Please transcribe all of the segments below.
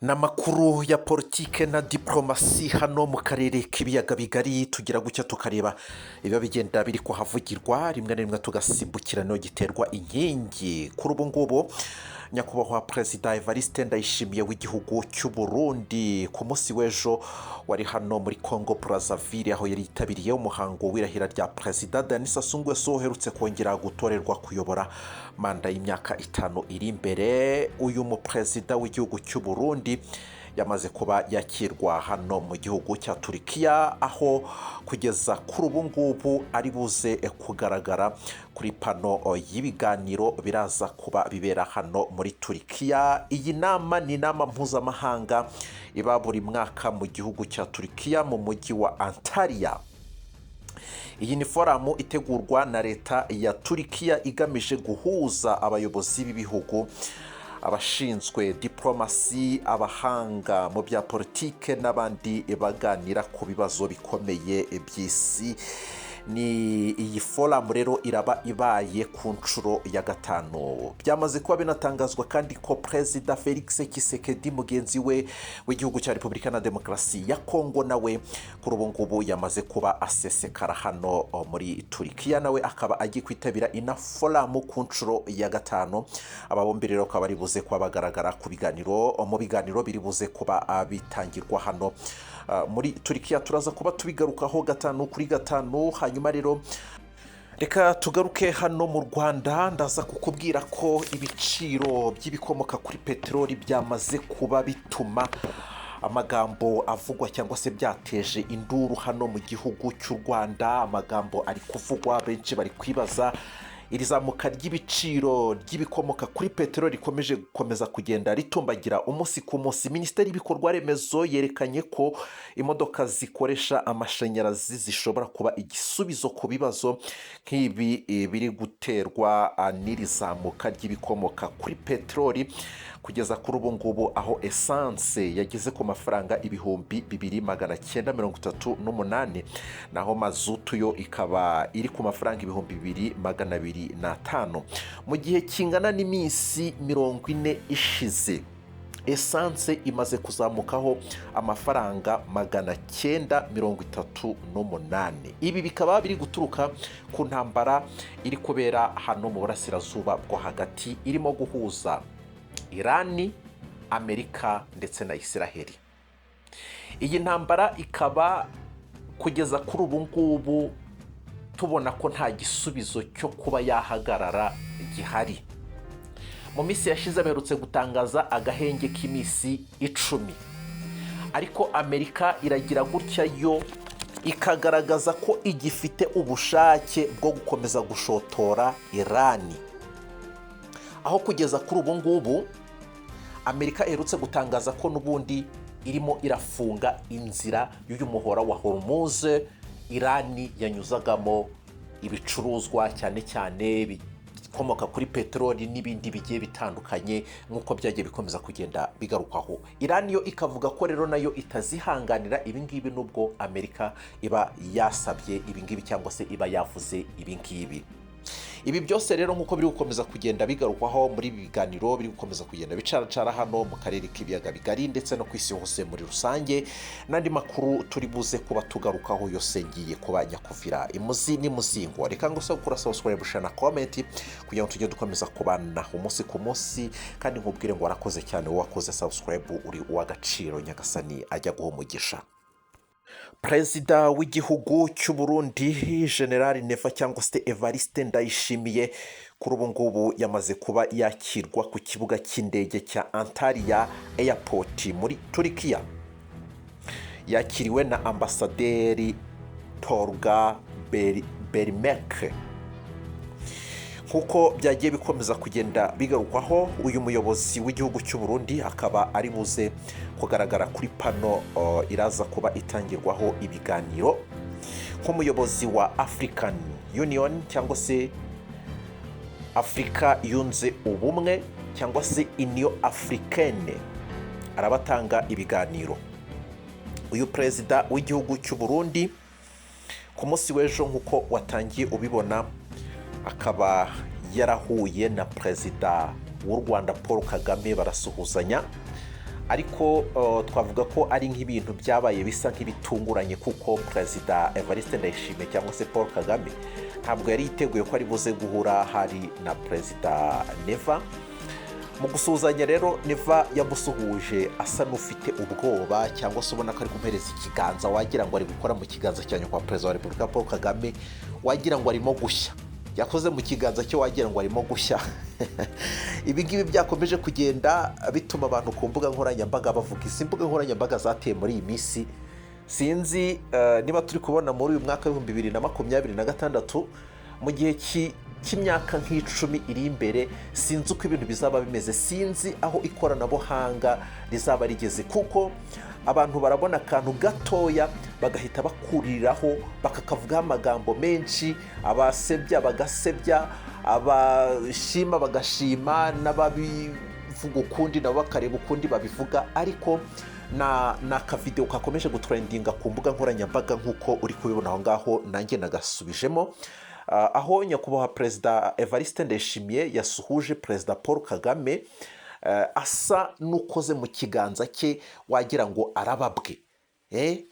n'amakuru ya politike na diplomasi hano mu karere k'ibiyaga bigari tugira gutya tukareba ibiba bigenda biri kuhavugirwa rimwe na rimwe tugasimbukira no giterwa inkingi kuri ubu ngubu nyakubahwa perezida Evariste Ndayishimiye w'igihugu cy'u Burundi ku munsi w'ejo wari hano muri Congo Brazzaville aho yari yitabiriye umuhango w'irahira rya perezida Denis Sassou Nguesso uherutse kongera gutorerwa kuyobora manda y'imyaka 5 iri imbere. Uyu mu perezida w'igihugu cy'u Burundi yamaze kuba yakirwa hano mu gihugu cya Turkiya aho kugeza kuri ubu ngubu ari buze kugaragara kuri pano y'ibiganiro biraza kuba bibera hano muri Turkiya. Iyi nama ni inama mpuzamahanga iba buri mwaka mu gihugu cya Turkiya mu mujyi wa Antalya. Iyi ni farum itegurwa na leta ya Turkiya igamije guhuza abayobozi b'ibihugu, abashinzwe diplomasi, abahanga mu bya politike n'abandi baganira ku bibazo bikomeye by'isi. Ni iyi forum rero iraba ibaye ku nshuro ya 5. Byamaze kuba binatangazwa kandi ko perezida Félix Thisekedi mugenzi we w'igihugu cya Repubulika na Demokarasi ya Kongo nawe kuri ubu ngubu yamaze kuba asesekara hano muri Turkiya, nawe akaba agiye kwitabira ina forum ku nshuro ya 5. Aba bombi rero akaba ari buze kuba bagaragara ku biganiro mu biganiro biri buze kuba bitangirwa hano muri Turkiya. Turaza kuba tubigarukaho 5 kuri 5. Hanyuma rero reka tugaruke hano mu Rwanda. Ndaza kukubwira ko ibiciro by'ibikomoka kuri peteroli byamaze kuba bituma amagambo avugwa cyangwa se byateje induru hano mu gihugu cy'u Rwanda. Amagambo ari kuvugwa, benshi bari kwibaza iri zamuka ry'ibiciro ry'ibikomoka kuri peteroli rikomeje gukomeza kugenda ritumbagira umunsi ku munsi. Minisiteri y'ibikorwa remezo yerekanye ko imodoka zikoresha amashanyarazi zishobora kuba igisubizo ku bibazo nk'ibi biri guterwa n'iri zamuka ry'ibikomoka kuri peteroli kugeza kuri ubu ngubu, aho essence yageze ku mafaranga 2,938, naho mazutu yo ikaba iri ku mafaranga 2,205. Mu gihe kingana n'iminsi 40 ishize essence imaze kuzamukaho amafaranga 938. Ibi bikaba biri guturuka ku ntambara iri kubera hano mu burasirazuba bwo hagati irimo guhuza Irani, Amerika ndetse na Israeli. Iyi ntambara ikaba kugeza kuri ubu ngubu tubona ko nta gisubizo cyo kuba yahagarara gihari. Mu minsi yashize aherutse gutangaza agahenge k'iminsi 10, ariko Amerika iragira gutya yo ikagaragaza ko igifite ubushake bwo gukomeza gushotora Irani, aho kugeza kuri ubu ngubu Amerika iherutse gutangaza ko n'ubundi irimo irafunga inzira y'uyu muhora wa Hormuz Irani yanyuzagamo ibicuruzwa cyane cyane bikomoka kuri peteroli n'ibindi bigiye bitandukanye nk'uko byagiye bikomeza kugenda bigarukaho. Irani yo ikavuga ko rero nayo itazihanganira ibingibi nubwo Amerika iba yasabye ibingibi cyangwa se iba yavuze ibingibi. Ibi byose rero nk'uko biri gukomeza kugenda bigarukwaho muri biganiro biri gukomeza kugenda bicaracara hano mu karere k'ibiyaga bigari ndetse no kwisi hose muri rusange, n'andi makuru turi buze kuba tugarukaho yose ngiye kuba nyakuvira imuzi n'imuzingo. Reka ngo gukora subscribe na comment kugira ngo tujye dukomeza kubana umunsi ku munsi, kandi nkubwire ngo warakoze cyane wakoze subscribe, uri uw'agaciro, nyagasani ajya guha umugisha. Perezida w'igihugu cy'u Burundi Général Neva cyangwa se Evariste Ndayishimiye kuri ubu ngubu yamaze kuba yakirwa ku kibuga cy'indege cya Antalya Airport muri Turkiya. Yakiriwe na ambasaderi Torga Berimek. Nkuko byagiye bikomeza kugenda bigarukwaho, uyu muyobozi w'igihugu cy'u Burundi akaba ari buze kugaragara kuri pano iraza kuba itangirwaho ibiganiro nk'umuyobozi wa African Union cyangwa se Afrika yunze ubumwe cyangwa se Union Africaine. Arabatanga ibiganiro. Uyu perezida w'igihugu cy'u Burundi ku munsi w'ejo nk'uko watangiye ubibona akaba yarahuye na perezida w'u Rwanda Paul Kagame barasuhuzanya, ariko twavuga ko ari nk'ibintu byabaye bisa nk'ibitunguranye kuko perezida Evariste Ndayishimiye cyangwa se Paul Kagame ntabwo yari yiteguye ko ari buze guhura hari na perezida Neva. Mu gusuhuzanya rero Neva yamusuhuje asa n'ufite ubwoba cyangwa se ubona ko ari kumuhereza ikiganza wagira ngo ari gukora mu kiganza cya nyakubahwa perezida wa Repubulika Paul Kagame, wagira ngo arimo gushya, yakoze mu kiganza cye wagira ngo arimo gushya. Ibi ngibi byakomeje kugenda bituma abantu ku mbuga nkoranyambaga bavuga izi mbuga nkoranyambaga zateye muri iyi minsi. Sinzi niba turi kubona muri uyu mwaka w'ibihumbi 2026 mu gihe cy'imyaka nk'icumi iri imbere, sinzi uko ibintu bizaba bimeze, sinzi aho ikoranabuhanga rizaba rigeze, kuko abantu barabona akantu gatoya bagahita bakuriraho bakakavugaho amagambo menshi, abasebya bagasebya, abashima bagashima, n'ababivuga ukundi nabo bakareba ukundi babivuga. Ariko na akavideo kakomeje gutrendinga ku mbuga nkoranyambaga nk'uko uri kubibona aho ngaho, nanjye nagasubijemo, aho nyakubahwa perezida Evariste Ndayishimiye yasuhuje perezida Paul Kagame, asa n'ukoze mu kiganza cye wagira ngo arababwe.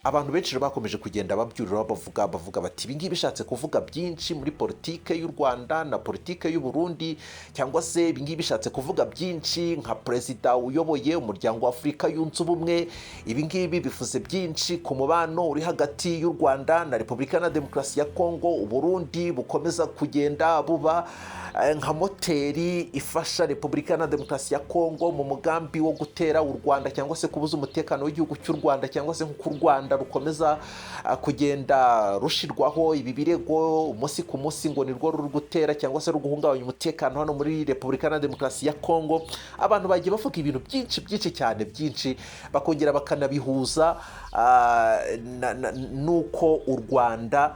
Abantu benshi bakomeje kugenda babyurira bavuga bati ibi ngibi bishatse kuvuga byinshi muri politike y'u Rwanda na politike y'u Burundi, cyangwa se ibi ngibi bishatse kuvuga byinshi nka perezida uyoboye umuryango wa Afurika yunze ubumwe, ibi ngibi bivuze byinshi ku mubano uri hagati y'u Rwanda na Repubulika na Demokarasi ya Kongo. U Burundi bukomeza kugenda buba nka moteri ifasha Repubulika na Demokarasi ya Kongo mu mugambi wo gutera u Rwanda cyangwa se kubuza umutekano w'igihugu cy'u Rwanda, cyangwa se nk'uko u Rwanda rukomeza kugenda rushirwaho ibi birego umunsi ku munsi ngo nirwo ruri gutera cyangwa se ruguhungabanya umutekano hano muri Repubulika na Demokarasi ya Kongo. Abantu bagiye bavuga ibintu byinshi cyane, byinshi bakongera bakanabihuza nuko u Rwanda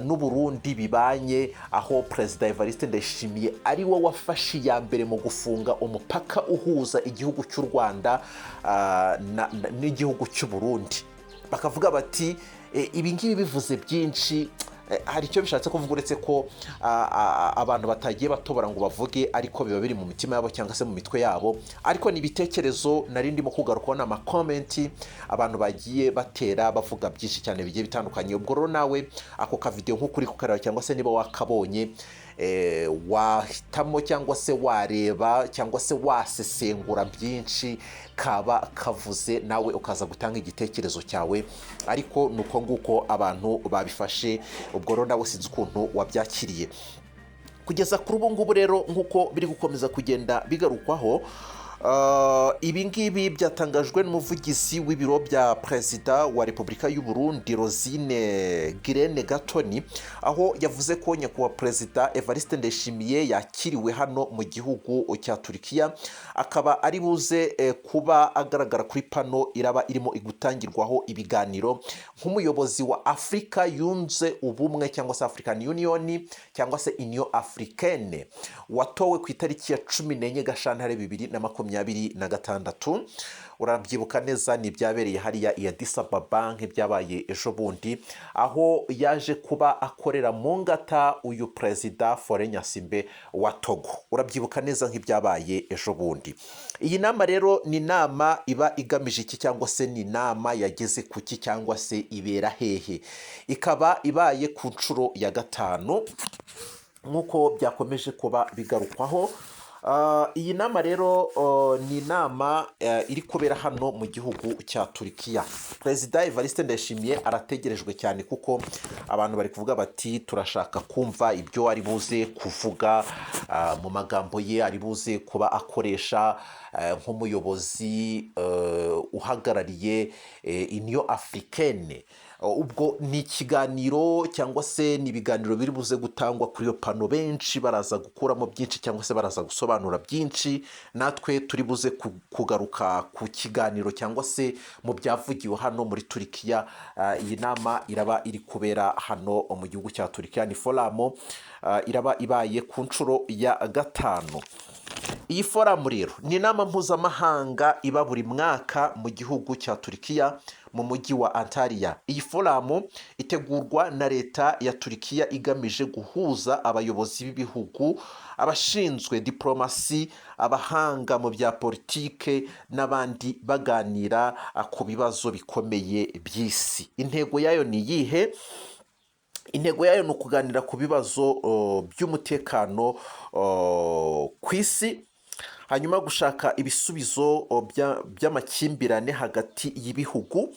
n'u Burundi bibanye, aho perezida Evariste Ndayishimiye ari we wafashe iya mbere mu gufunga umupaka uhuza igihugu cy'u Rwanda n'igihugu cy'u Burundi. Bakavuga bati ibi ngibi bivuze byinshi, hari icyo bishatse kuvuga, uretse ko abantu batagiye batobora ngo bavuge, ariko biba biri mu mitima yabo cyangwa se mu mitwe yabo. Ariko ni ibitekerezo nari ndimo kugarukaho n'amakomenti abantu bagiye batera bavuga byinshi cyane bigiye bitandukanye. Ubwo rero nawe ako kavideo nk'uko uri kukareba cyangwa se niba wakabonye, wahitamo cyangwa se wareba cyangwa se wasesengura byinshi kaba kavuze, nawe ukaza gutanga igitekerezo cyawe. Ariko nuko nguko abantu babifashe, ubwo rero nawe sinzi ukuntu wabyakiriye. Kugeza kuri ubu ngubu rero nk'uko biri gukomeza kugenda bigarukwaho, ibi ngibi byatangajwe n'umuvugizi w'ibiro bya perezida wa Repubulika y'u Burundi Rosine Girene Gatoni, aho yavuze ko nyakubahwa perezida Evariste Ndayishimiye yakiriwe hano mu gihugu cya Turkiya, akaba ari buze kuba agaragara kuri pano iraba irimo igutangirwaho ibiganiro nk'umuyobozi wa Afurika yunze ubumwe cyangwa se African Union cyangwa se Union Africaine, watowe ku itariki ya 14 Gashyantare 2026. Urabyibuka neza, ni byabereye hariya i Addis Ababa nk'ibyabaye ejo bundi, aho yaje kuba akorera mu ngata uyu perezida Faure Nyasimbe wa Togo. Urabyibuka neza nk'ibyabaye ejo bundi. Iyi nama rero ni nama iba igamije iki, cyangwa se ni nama yageze kuki, cyangwa se ibera hehe? Ikaba ibaye ku nshuro ya 5 nk'uko byakomeje kuba bigarukwaho. Iyi nama rero ni inama iri kubera hano mu gihugu cya Turkiya. Perezida Evariste Ndayishimiye arategerejwe cyane, kuko abantu bari kuvuga bati turashaka kumva ibyo ari buze kuvuga mu magambo ye, ari buze kuba akoresha nk'umuyobozi uhagarariye Union Africaine. Ubwo ni ikiganiro cyangwa se ni ibiganiro biri buze gutangwa kuri iyo pano, benshi baraza gukuramo byinshi cyangwa se baraza gusobanura byinshi. Natwe turi buze kugaruka ku kiganiro cyangwa se mu byavugiwe hano muri Turkiya. Iyi nama iraba iri kubera hano mu gihugu cya Turkiya, ni farum iraba ibaye ku nshuro ya 5. iyi foramu rero ni inama mpuzamahanga iba buri mwaka mu gihugu cya Turkiya mu mujyi wa Antalya. Iyi foramu itegurwa na leta ya Turkiya igamije guhuza abayobozi b'ibihugu, abashinzwe diplomasi, abahanga mu bya politike n'abandi baganira ku bibazo bikomeye by'isi. Intego yayo ni iyihe? Intego yayo ni ukuganira ku bibazo by'umutekano ku isi, hanyuma gushaka ibisubizo by'amakimbirane hagati y'ibihugu,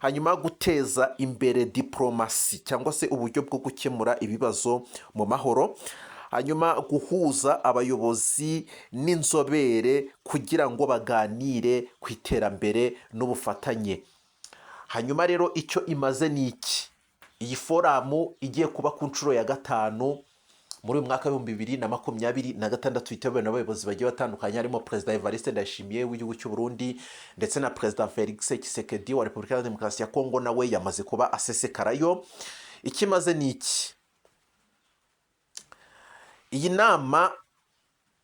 hanyuma guteza imbere diplomasi cyangwa se uburyo bwo gukemura ibibazo mu mahoro, hanyuma guhuza abayobozi n'inzobere kugira ngo baganire ku iterambere n'ubufatanye. Hanyuma rero icyo imaze ni iki? Iyi foramu igiye kuba ku nshuro ya 5 muri uyu mwaka w'2026, yitabiriwe n'abayobozi bagiye batandukanye, harimo Perezida Evariste Ndayishimiye w'igihugu cy'u Burundi ndetse na Perezida Félix Thisekedi wa Repubulika ya Demokarasi ya Kongo, nawe yamaze kuba asesekarayo. Ikimaze ni iki? Iyi nama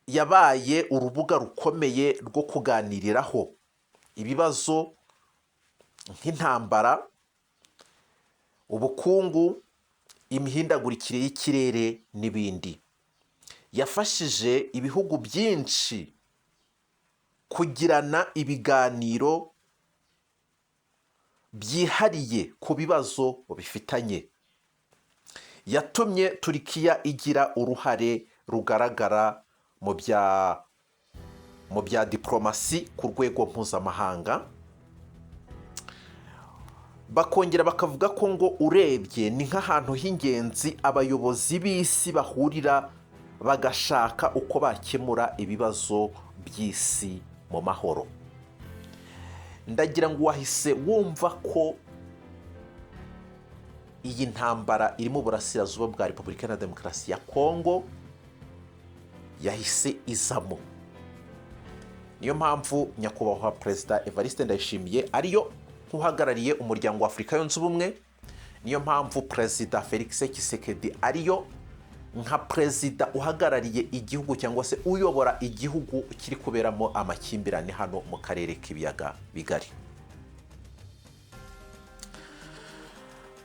yabaye urubuga rukomeye rwo kuganiriraho ibibazo nk'intambara, ubukungu, imihindagurikire y'ikirere n'ibindi. Yafashije ibihugu byinshi kugirana ibiganiro byihariye ku bibazo bifitanye. Yatumye Turkiya igira uruhare rugaragara mu bya diplomasi ku rwego mpuzamahanga. Bakongera bakavuga ko ngo urebye ni nk'ahantu h'ingenzi abayobozi b'isi bahurira bagashaka uko bakemura ibibazo by'isi mu mahoro. Ndagira ngo wahise wumva ko iyi ntambara iri mu burasirazuba bwa Repubulika ya Demokarasi ya Kongo yahise izamo. Niyo mpamvu nyakubahwa Perezida Evariste Ndayishimiye ariyo uhagarariye umuryango wa Afurika yunze ubumwe. Niyo mpamvu Perezida Félix Thisekedi ariyo nka perezida uhagarariye igihugu cyangwa se uyobora igihugu kiri kuberamo amakimbirane hano mu karere k'ibiyaga bigari.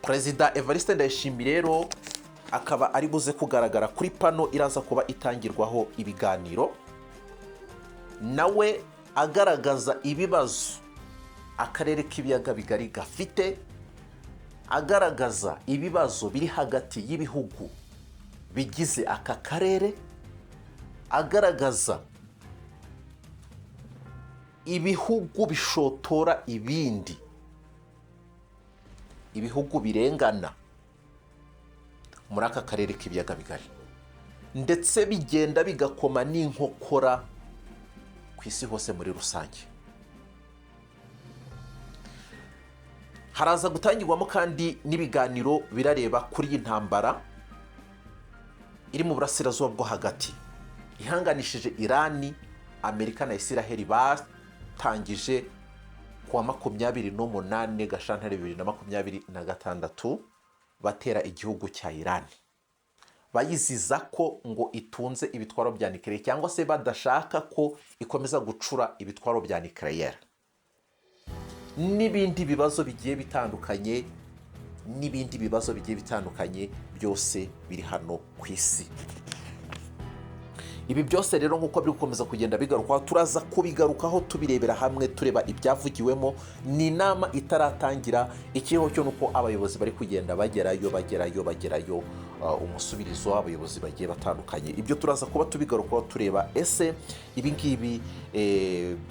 Perezida Evariste Ndayishimiye rero akaba ari buze kugaragara kuri pano iraza kuba itangirwaho ibiganiro, nawe agaragaza ibibazo akarere k'ibiyaga bigari gafite, agaragaza ibibazo biri hagati y'ibihugu bigize aka karere, agaragaza ibihugu bishotora ibindi, ibihugu birengana muri aka karere k'ibiyaga bigari, ndetse bigenda bigakoma n'inkokora ku isi hose muri rusange. Haraza gutangirwamo kandi n'ibiganiro birareba kuri iyi ntambara iri mu burasirazuba bwo hagati ihanganishije Irani, Amerika na Isiraheli batangije kuwa 28 Gashyantare 2026 batera igihugu cya Irani, bayiziza ko ngo itunze ibitwaro bya nucleaire cyangwa se badashaka ko ikomeza gucura ibitwaro bya nucleaire. N'ibindi bibazo bigiye bitandukanye byose biri hano ku isi. Ibi byose rero nk'uko biri gukomeza kugenda bigarukaho, turaza kubigarukaho tubirebera hamwe, tureba ibyavugiwemo. Ni inama itaratangira, ikiriho cyo nuko abayobozi bari kugenda bagerayo umusubirizo w'abayobozi bagiye batandukanye. Ibyo turaza kuba tubigarukaho tureba ese ibi ngibi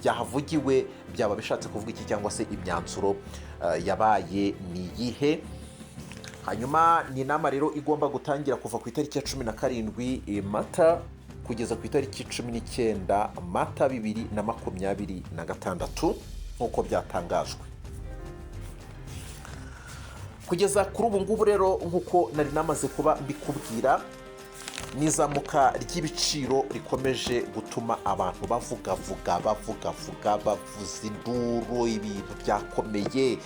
byahavugiwe byaba bishatse kuvuga iki, cyangwa se imyanzuro yabaye ni iyihe. Hanyuma ni inama rero igomba gutangira kuva ku itariki ya 17 Mata kugeza ku itariki 19 Mata 2026 nk'uko byatangajwe. Kugeza kuri ubu ngubu rero nk'uko nari namaze kuba mbikubwira, n'izamuka ry'ibiciro rikomeje gutuma abantu bavuga bavuza induru, ibintu byakomeye.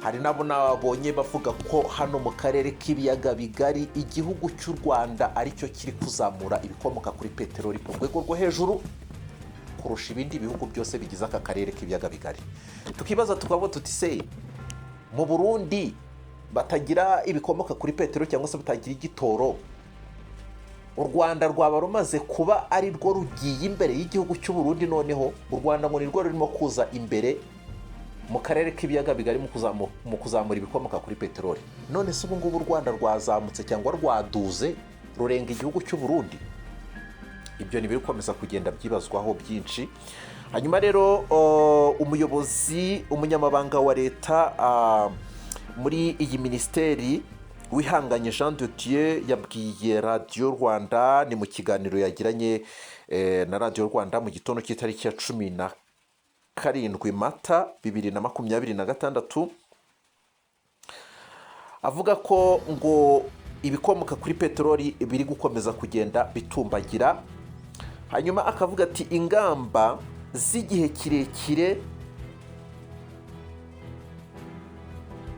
Hari nabo nabonye bavuga ko hano mu karere k'ibiyaga bigari igihugu cy'u Rwanda aricyo kiri kuzamura ibikomoka kuri peteroli ku rwego rwo hejuru, kurusha ibindi bihugu byose bigize aka karere k'ibiyaga bigari. Tukibaza tukavuga tuti se mu Burundi batagira ibikomoka kuri peteroli cyangwa se batagira igitoro, u Rwanda rwaba rumaze kuba ari rwo rugiye imbere y'igihugu cy'u Burundi, noneho u Rwanda ngo ni rwo rurimo kuza imbere mu karere k'ibiyaga bigari mu kuzamura ibikomoka kuri peteroli. None se ubu ngubu u Rwanda rwazamutse cyangwa rwaduze rurenga igihugu cy'u Burundi? Ibyo ni biri gukomeza kugenda byibazwaho byinshi. Hanyuma rero umunyamabanga wa leta muri iyi minisiteri wihanganye Jean de Dieu yabwiye radiyo Rwanda, ni mu kiganiro yagiranye na radiyo Rwanda mu gitondo cy'itariki ya 17 Mata 2026, avuga ko ngo ibikomoka kuri peteroli biri gukomeza kugenda bitumbagira. Hanyuma akavuga ati ingamba z'igihe kirekire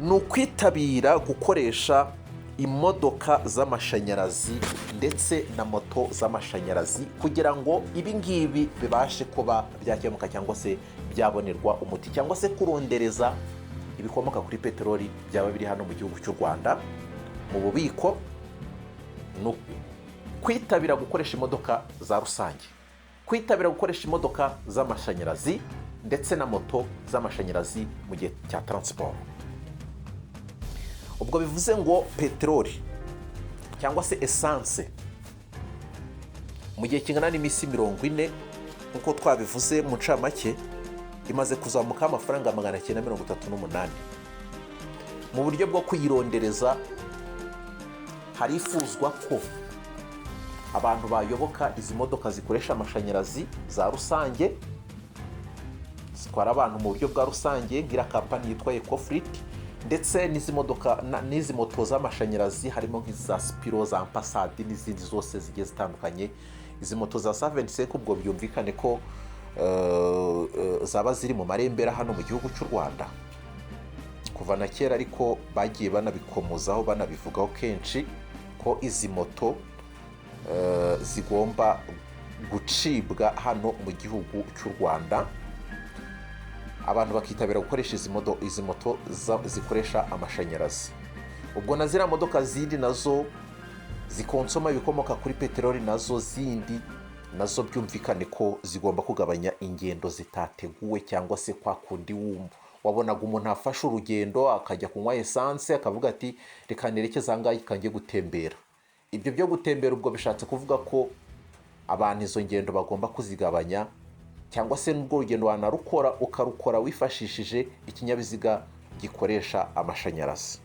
ni ukwitabira gukoresha imodoka z'amashanyarazi ndetse na moto z'amashanyarazi kugira ngo ibi ngibi bibashe kuba byakemuka cyangwa se byabonerwa umuti, cyangwa se kurondereza ibikomoka kuri peteroli byaba biri hano mu gihugu cy'u Rwanda mu bubiko. No kwitabira gukoresha imodoka za rusange, kwitabira gukoresha imodoka z'amashanyarazi ndetse na moto z'amashanyarazi mu gihe cya transport. Ubwo bivuze ngo peteroli cyangwa se essence mu gihe kingana n'iminsi 40 nk'uko twabivuze mu ncamake imaze kuzamuka amafaranga 938. Mu buryo bwo kuyirondereza harifuzwa ko abantu bayoboka izi modoka zikoresha amashanyarazi za rusange, zitwara abantu mu buryo bwa rusange ngira kampani yitwa Ecofleet, ndetse n'izi modoka n'izi moto z'amashanyarazi harimo nk'iza Spiro, za Passat n'izindi zose zigiye zitandukanye. Izi moto za 75 ubwo byumvikane ko zaba ziri mu marembera hano mu gihugu cy'u Rwanda kuva na kera, ariko bagiye banabikomozaho banabivugaho kenshi ko izi moto zigomba gucibwa hano mu gihugu cy'u Rwanda, abantu bakitabira gukoresha izi moto zikoresha amashanyarazi. Ubwo na ziriya modoka zindi nazo zikonsoma ibikomoka kuri peteroli nazo byumvikane ko zigomba kugabanya ingendo zitateguwe, cyangwa se kwa kundi wabonaga umuntu afashe urugendo akajya kunywa essence akavuga ati reka nerekeze ahangaha kanjye gutembera. Ibyo byo gutembera ubwo bishatse kuvuga ko abantu izo ngendo bagomba kuzigabanya, cyangwa se n'ubwo urugendo wanarukora ukarukora wifashishije ikinyabiziga gikoresha amashanyarazi.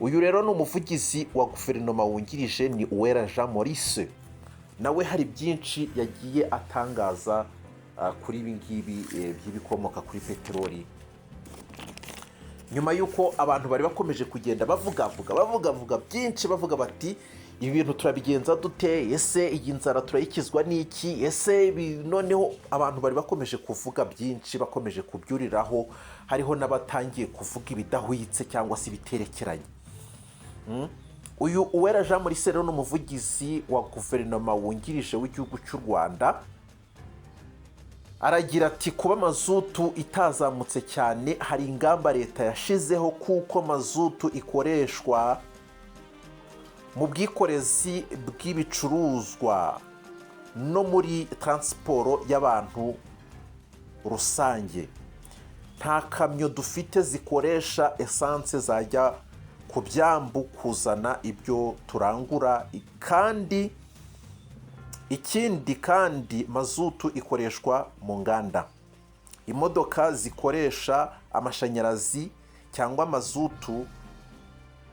Uyu rero ni umuvugizi wa guverinoma wungirije, ni Uwera Jean Maurice. Nawe hari byinshi yagiye atangaza kuri ibi ngibi by'ibikomoka kuri peteroli, nyuma y'uko abantu bari bakomeje kugenda bavuga byinshi, bavuga bati ibi bintu turabigenza dute, ese iyi nzara turayikizwa n'iki, ese noneho abantu bari bakomeje kuvuga byinshi, bakomeje kubyuriraho. Hariho n'abatangiye kuvuga ibidahwitse cyangwa se ibiterekeranye. Uyu Uwera Jean Maurice rero ni umuvugizi wa guverinoma wungirije w'igihugu cy'u Rwanda, aragira ati kuba mazutu itazamutse cyane hari ingamba leta yashizeho kuko mazutu ikoreshwa mu bwikorezi bw'ibicuruzwa no muri transport y'abantu rusange. Nta kamyo dufite zikoresha essence zajya ku byambu kuzana ibyo turangura, kandi ikindi kandi mazutu ikoreshwa mu nganda. Imodoka zikoresha amashanyarazi cyangwa mazutu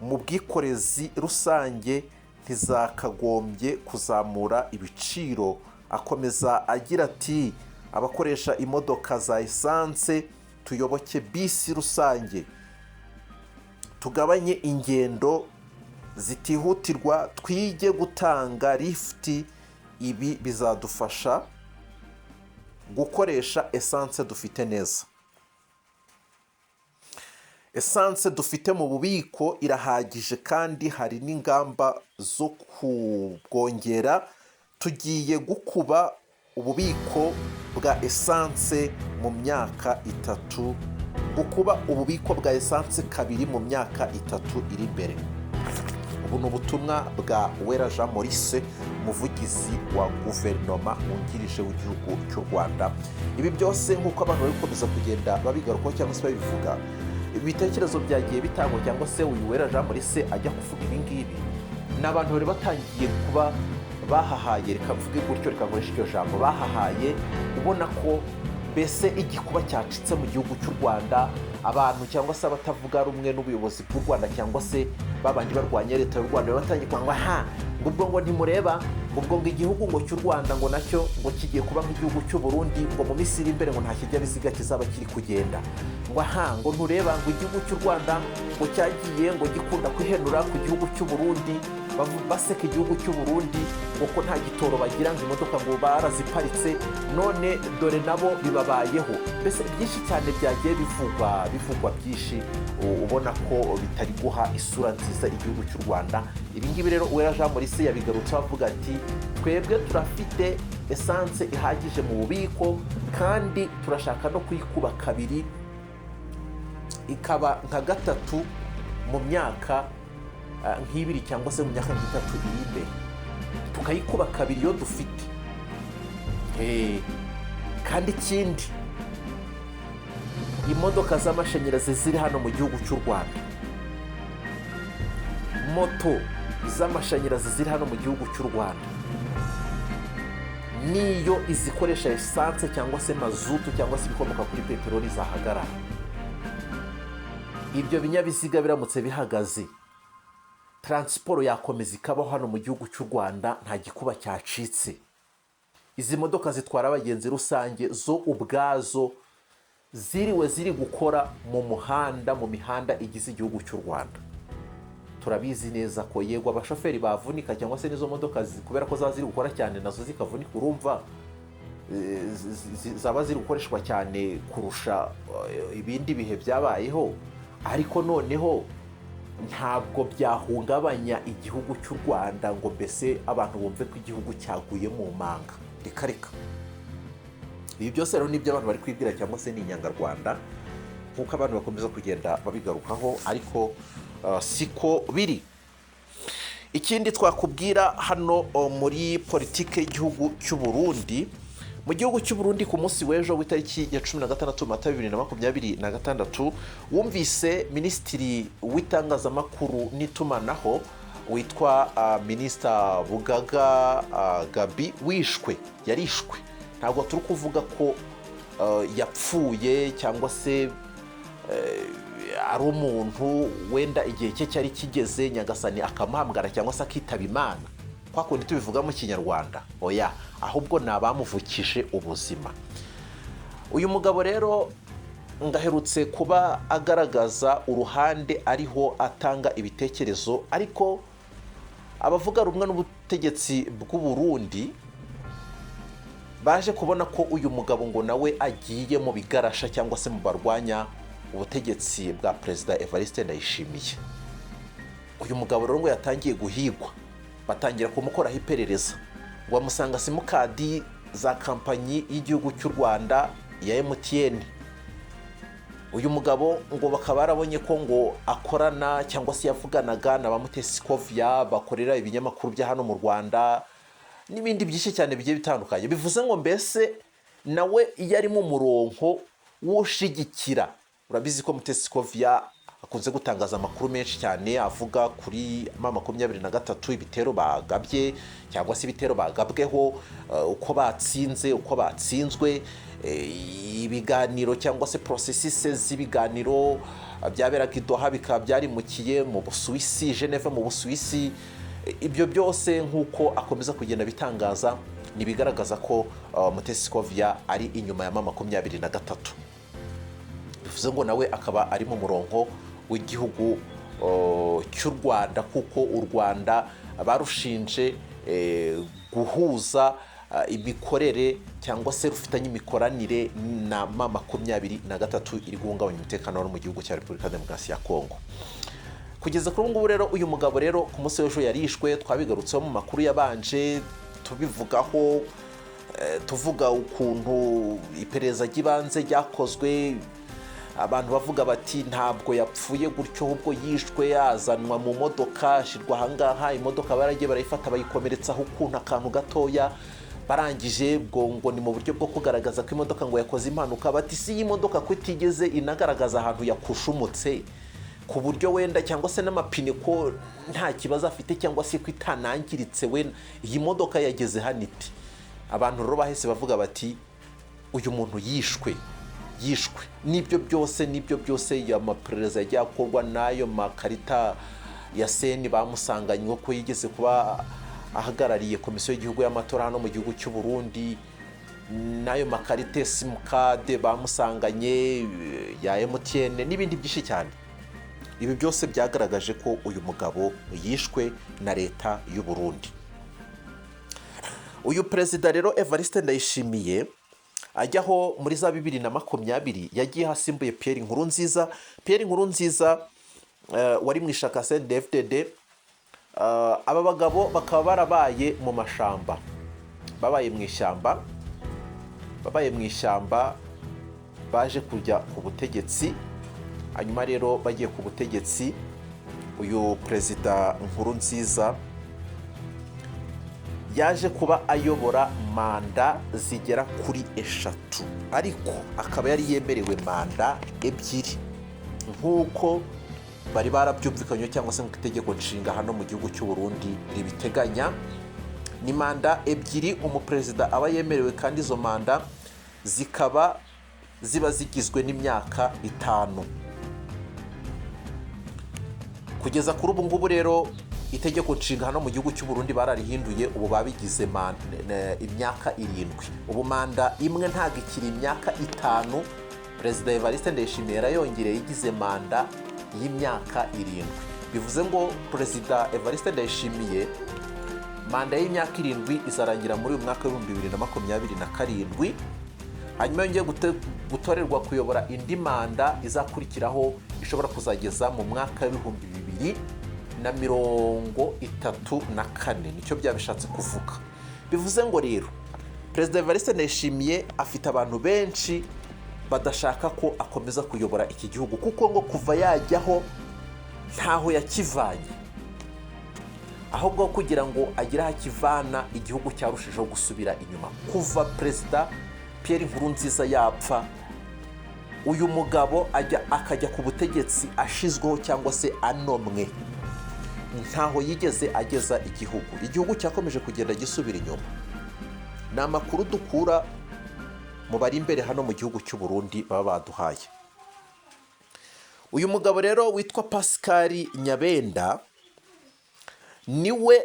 mu bwikorezi rusange ntizakagombye kuzamura ibiciro. Akomeza agira ati abakoresha imodoka za essence tuyoboke bisi rusange, tugabanye ingendo zitihutirwa, twige gutanga lift. Ibi bizadufasha gukoresha essence dufite neza. Essence dufite mu bubiko irahagije kandi hari n'ingamba zo kubwongera. Tugiye gukuba ububiko bwa esanse mu myaka 3, gukuba ububiko bwa esanse kabiri mu myaka 3 iri imbere. Ubu ni ubutumwa bwa Wera Jean Maurice, umuvugizi wa guverinoma wungirije w'igihugu cy'u Rwanda. Ibi byose nk'uko abantu bari gukomeza kugenda babigarukaho cyangwa se babivuga, ibitekerezo byagiye bitangwa cyangwa se uyu Wera Jean Maurice ajya kuvuga ibi ngibi, ni abantu bari batangiye kuba bahahaye, reka mvuge gutyo, reka nkoresha iryo jambo, bahahaye, ubona ko mbese igikuba cyacitse mu gihugu cy'u Rwanda. Abantu cyangwa se abatavuga rumwe n'ubuyobozi bw'u Rwanda cyangwa se babandi barwanya leta y'u Rwanda batangiye kwanga ngo ntimureba ngo igihugu ngo cy'u Rwanda ngo nacyo ngo kigiye kuba nk'igihugu cy'u Burundi, ngo mu minsi iri imbere ngo nta kinyabiziga kizaba kiri kugenda, ngo ntureba ngo igihugu cy'u Rwanda ngo cyagiye ngo gikunda kwihenura ku gihugu cy'u Burundi, baseka igihugu cy'u Burundi ngo ko nta gitoro bagira, ngo imodoka ngo baraziparitse, none dore nabo bibabayeho. Mbese byinshi cyane byagiye bivugwa byinshi, ubona ko bitari guha isura nziza igihugu cy'u Rwanda. Ibi ngibi rero Uwera Jean Maurice yabigarutse avuga ati twebwe turafite esanse ihagije mu bubiko kandi turashaka no kuyikuba kabiri ikaba nka 3 mu myaka nk'ibiri cyangwa se mu myaka 3 iri imbere, tukayikuba kabiri yo dufite. Kandi ikindi, imodoka z'amashanyarazi ziri hano mu gihugu cy'u Rwanda, moto z'amashanyarazi ziri hano mu gihugu cy'u Rwanda, niyo izikoresha esanse cyangwa se mazutu cyangwa se ibikomoka kuri peteroli zahagarara. Ibyo binyabiziga biramutse bihagaze, taransiporo yakomeza ikabaho hano mu gihugu cy'u Rwanda, nta gikuba cyacitse. Izi modoka zitwara abagenzi rusange zo ubwazo ziriwe ziri gukora mu mihanda igize igihugu cy'u Rwanda. Turabizi neza ko yego abashoferi bavunika cyangwa se nizo modoka kubera ko zaba ziri gukora cyane nazo zikavunika, urumva zaba ziri gukoreshwa cyane kurusha ibindi bihe byabayeho, ariko noneho ntabwo byahungabanya igihugu cy'u Rwanda ngo mbese abantu bumve ko igihugu cyaguye mu manga. Reka ibi byose rero nibyo abantu bari kwibwira cyangwa se ni inyangarwanda nk'uko abantu bakomeza kugenda babigarukaho, ariko siko biri. Ikindi twakubwira hano muri politike y'igihugu cy'u Burundi, mu gihugu cy'u Burundi ku munsi w'ejo w'itariki ya 16 Mata 2026 wumvise minisitiri w'itangazamakuru n'itumanaho witwa Minisita Bugaga Gabi yarishwe. Ntabwo turi kuvuga ko yapfuye cyangwa se ari umuntu wenda igihe cye cyari kigeze nyagasani akamuhamagara cyangwa se akitaba Imana, kwa kundi tubivuga mu Kinyarwanda. Oya, ahubwo ni abamuvukije ubuzima. Uyu mugabo rero ngaherutse kuba agaragaza uruhande ariho atanga ibitekerezo, ariko abavuga rumwe n'ubutegetsi bw'u Burundi baje kubona ko uyu mugabo ngo nawe agiye mu bigarasha cyangwa se mu barwanya ubutegetsi bwa Perezida Evariste Ndayishimiye. Uyu mugabo rero ngo yatangiye guhigwa, batangira kumukoraho iperereza, ngo bamusanga simukadi za kampanyi y'igihugu cy'u Rwanda ya MTN. Uyu mugabo ngo bakaba barabonye ko ngo akorana cyangwa se yavuganaga na Thisekedi bakorera ibinyamakuru bya hano mu Rwanda n'ibindi byinshi cyane bigiye bitandukanye. Bivuze ngo mbese nawe iyo ari mu murongo w'ushigikira, urabizi ko Thisekedi akunze gutangaza amakuru menshi cyane avuga kuri 23 ibitero bagabye cyangwa se ibitero bagabweho, uko batsinze, uko batsinzwe, ibiganiro cyangwa se processes z'ibiganiro byaberaga i Doha bikaba byarimukiye mu Busuwisi, Geneva mu Busuwisi. Ibyo byose nk'uko akomeza kugenda bitangaza nibigaragaza ko Thisekedi ari inyuma ya 23. Bivuze ngo nawe akaba ari mu murongo w'igihugu cy'u Rwanda, kuko u Rwanda barushinje guhuza imikorere cyangwa se rufitanye imikoranire na 23 iri guhungabanya umutekano wo mu gihugu cya Repubulika Demokarasi ya Kongo. Kugeza kuri ubu rero uyu mugabo rero ku munsi w'ejo yarishwe, twabigarutseho mu makuru yabanje tubivugaho tuvuga ukuntu iperereza ry'ibanze ryakozwe, abantu bavuga bati ntabwo yapfuye gutyo ahubwo yishwe yazanwa mu modoka ashyirwa ahangaha, imodoka baragiye barayifata bayikomeretsaho ukuntu akantu gatoya, barangije ngo ni mu buryo bwo kugaragaza ko imodoka ngo yakoze impanuka, bati si iyi modoka ko itigeze inagaragaza ahantu yakushumutse ku buryo wenda cyangwa se n'amapine ko nta kibazo afite cyangwa se ko itanangiritse, we iyi modoka yageze hano iti. Abantu rero bahise bavuga bati uyu muntu yishwe. Nibyo byose amaperereza yagiye akorwa n'ayo makarita ya seni bamusanganywe ko yigeze kuba ahagarariye komisiyo y'igihugu y'amatora hano mu gihugu cy'u Burundi, n'ayo makarita simukade bamusanganye ya MTN n'ibindi byinshi cyane. Ibi byose byagaragaje ko uyu mugabo yishwe na leta y'u Burundi. Uyu perezida rero Evariste Ndayishimiye ajyaho muri za 2020 yagiye hasimbuye Pierre Nkurunziza wari mu ishaka CNDD-FDD. Aba bagabo bakaba barabaye mu mashamba, babaye mu ishyamba baje kujya ku butegetsi. Hanyuma rero bagiye ku butegetsi, uyu perezida Nkurunziza yaje kuba ayobora manda zigera kuri 3, ariko akaba yari yemerewe manda 2 nk'uko bari barabyumvikanye cyangwa se nk'uko itegeko nshinga hano mu gihugu cy'u Burundi ribiteganya. Ni manda 2 umuperezida aba yemerewe, kandi izo manda zikaba ziba zigizwe n'imyaka 5. Kugeza kuri ubu ngubu rero itegeko nshinga hano mu gihugu cy'u Burundi bararihinduye, ubu babigize imyaka 7. Ubu manda imwe ntabwo ikiri imyaka 5. Perezida Evariste Ndayishimiye yarayongereye yigize manda y'imyaka 7. Bivuze ngo Perezida Evariste Ndayishimiye manda y'imyaka 7 izarangira muri uyu mwaka wa 2027. Hanyuma yongeye gutorerwa kuyobora indi manda izakurikiraho ishobora kuzageza mu mwaka wa 2034. Nicyo byabishatse kuvuga. Bivuze ngo rero Perezida Evariste Ndayishimiye afite abantu benshi badashaka ko akomeza kuyobora iki gihugu, kuko ngo kuva yajyaho ntaho yakivanye, ahubwo kugira ngo agire aho akivana igihugu cyarushijeho gusubira inyuma. Kuva Perezida Pierre Nkurunziza yapfa, uyu mugabo akajya ku butegetsi ashizweho cyangwa se anomwe, ntaho yigeze ageza igihugu cyakomeje kugenda gisubira inyuma. Ni amakuru dukura mu bari imbere hano mu gihugu cy'u Burundi baba baduhaye. Uyu mugabo rero witwa Pascal Nyabenda niwe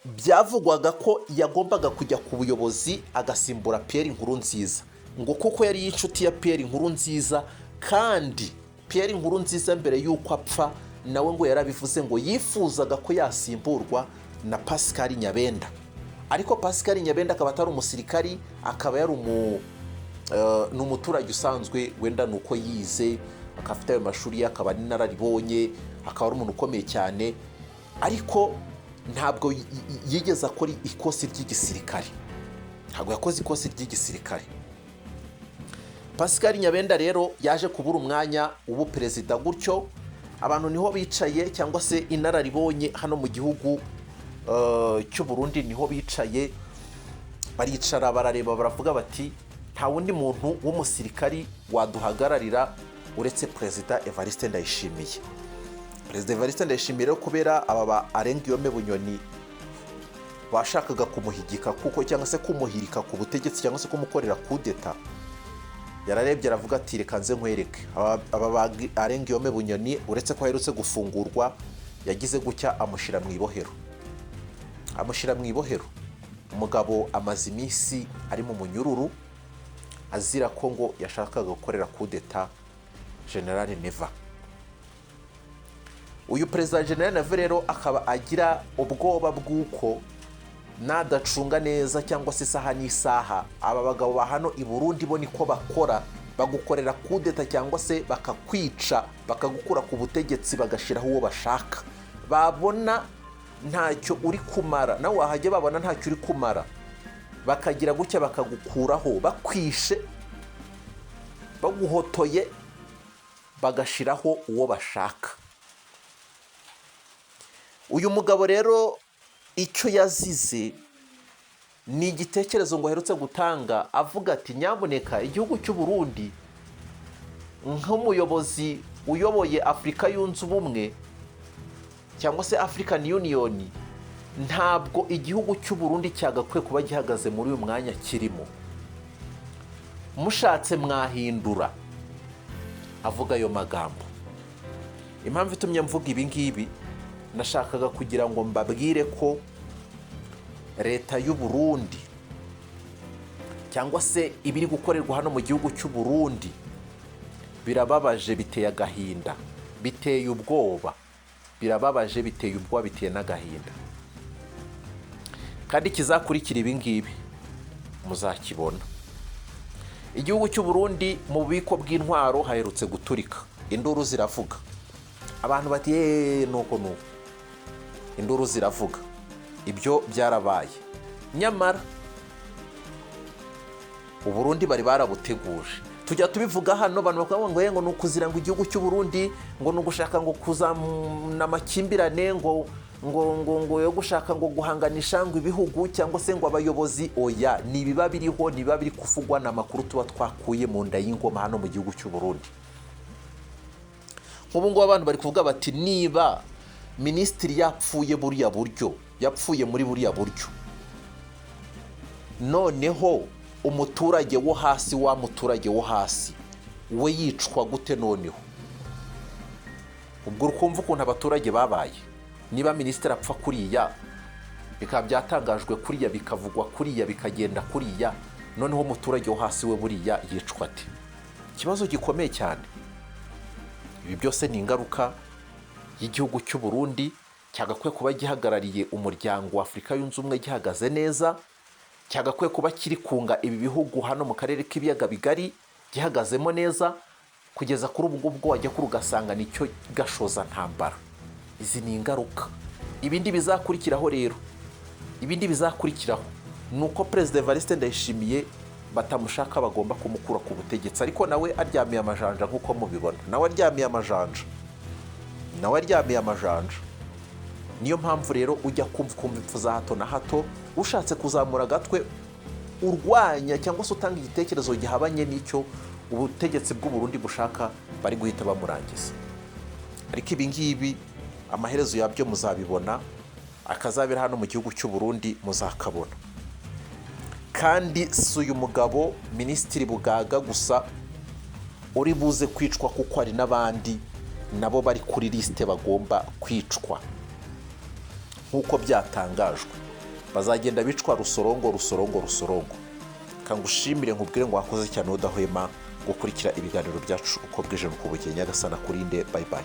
byavugwaga ko yagombaga kujya ku buyobozi agasimbura Pierre Nkurunziza, ngo kuko yari inshuti ya Pierre Nkurunziza, kandi Pierre Nkurunziza mbere y'uko apfa nawe ngo yarabivuze ngo yifuzaga ko yasimburwa na Pascal Nyabenda. Ariko Pascal Nyabenda akaba atari umusirikari, akaba yari n'umuturage usanzwe, wenda nuko yize akafite ayo mashuri ye, akaba ari nararibonye, akaba ari umuntu ukomeye cyane, ariko ntabwo yigeze akora ikosi ry'igisirikare, ntabwo yakoze ikosi ry'igisirikare. Pascal Nyabenda rero yaje kubura umwanya ubu perezida, gutyo abantu niho bicaye, cyangwa se inararibonye hano mu gihugu cy'u Burundi niho bicaye, baricara barareba baravuga bati nta wundi muntu w'umusirikari waduhagararira uretse Perezida Evariste Ndayishimiye. Perezida Evariste Ndayishimiye rero kubera aba Arengiyome Bunyoni bashakaga kumuhigika kuko cyangwa se kumuhirika ku butegetsi cyangwa se kumukorera kudeta, yararebye aravuga ati reka nze nkwereke. Aba Arengiyome Bunyoni uretse ko aherutse gufungurwa, yagize gutya amushyira mu ibohero. Umugabo amaze iminsi ari mu munyururu azira ko ngo yashakaga gukorera kudeta Général Neva. Uyu perezida Général Neva rero akaba agira ubwoba bw'uko nadacunga neza cyangwa se isaha n'isaha aba bagabo ba hano i Burundi bo niko bakora, bagukorera kudeta cyangwa se bakakwica, bakagukura ku butegetsi bagashiraho uwo bashaka. Babona ntacyo uri kumara, nawe wahajya babona ntacyo uri kumara, bakagira gutya bakagukuraho bakwishe baguhotoye bagashiraho uwo bashaka. Uyu mugabo rero icyo yazize ni igitekerezo ngo aherutse gutanga avuga ati nyamuneka igihugu cy'u Burundi nk'umuyobozi uyoboye Afurika yunze ubumwe cyangwa se African Union, ntabwo igihugu cy'u Burundi cyagakwiye kuba gihagaze muri uyu mwanya kirimo, mushatse mwahindura. Avuga ayo magambo. Impamvu itumye mvuga ibi ngibi, nashakaga kugira ngo mbabwire ko leta y'u Burundi cyangwa se ibiri gukorerwa hano mu gihugu cy'u Burundi birababaje, biteye agahinda, biteye ubwoba, birababaje, biteye ubwoba, biteye n'agahinda. Kandi kizakurikira ibi ngibi muzakibona. Igihugu cy'u Burundi mu bubiko bw'intwaro haherutse guturika, induru ziravuga, abantu bati nuko induru ziravuga. Ibyo byarabaye, nyamara u Burundi bari barabuteguje. Tujya tubivuga hano, abantu bakavuga ngo nukuzira ngo igihugu cy'u Burundi ngo nugushaka ngo kuzamuna amakimbirane ngo yo gushaka ngo guhanganisha ngo ibihugu cyangwa se ngo abayobozi. Oya, nibiba biriho, nibiba biri kuvugwa n'amakuru tuba twakuye mu nda y'ingoma hano mu gihugu cy'u Burundi. Nk'ubu ngubu abantu bari kuvuga bati niba minisitiri yapfuye buriya buryo, yapfuye muri buriya buryo, noneho umuturage wo hasi, wa muturage wo hasi we yicwa gute? Noneho ubwo ukumva ukuntu abaturage babaye. Niba minisitiri apfa kuriya, bikaba byatangajwe kuriya, bikavugwa kuriya, bikagenda kuriya, noneho umuturage wo hasi we buriya yicwa ate? Ikibazo gikomeye cyane. Ibi byose ni ingaruka y'igihugu cy'u Burundi cyagakwiye kuba gihagarariye umuryango wa Afurika yunze ubumwe gihagaze neza, cyagakwiye kuba kiri kunga ibi bihugu hano mu karere k'ibiyaga bigari gihagazemo neza, kugeza kuri ubu ngubwo wajya kuri ugasanga nicyo gashoza ntambara. Izi ni ingaruka. Ibindi bizakurikiraho rero, ibindi bizakurikiraho ni uko Perezida Evariste Ndayishimiye batamushaka, bagomba kumukura ku butegetsi, ariko nawe aryamiye amajanja nk'uko mubibona. Nawe aryamiye amajanja. Niyo mpamvu rero ujya kumva impfu za hato na hato, ushatse kuzamura agatwe urwanya cyangwa se utanga igitekerezo gihabanye n'icyo ubutegetsi bw'u Burundi bushaka, bari guhita bamurangiza. Ariko ibi ngibi amaherezo yabyo muzabibona, akazabera hano mu gihugu cy'u Burundi muzakabona. Kandi si uyu mugabo Minisitiri Bugaga gusa uri buze kwicwa, kuko hari n'abandi nabo bari kuri lisite bagomba kwicwa nk'uko byatangajwe. Bazagenda bicwa rusorongo. Kangushimire nkubwire ngo wakoze cyane udahwema gukurikira ibiganiro byacu uko bwije n'uko bukeye. Nyagasana kurinde. Bye bye.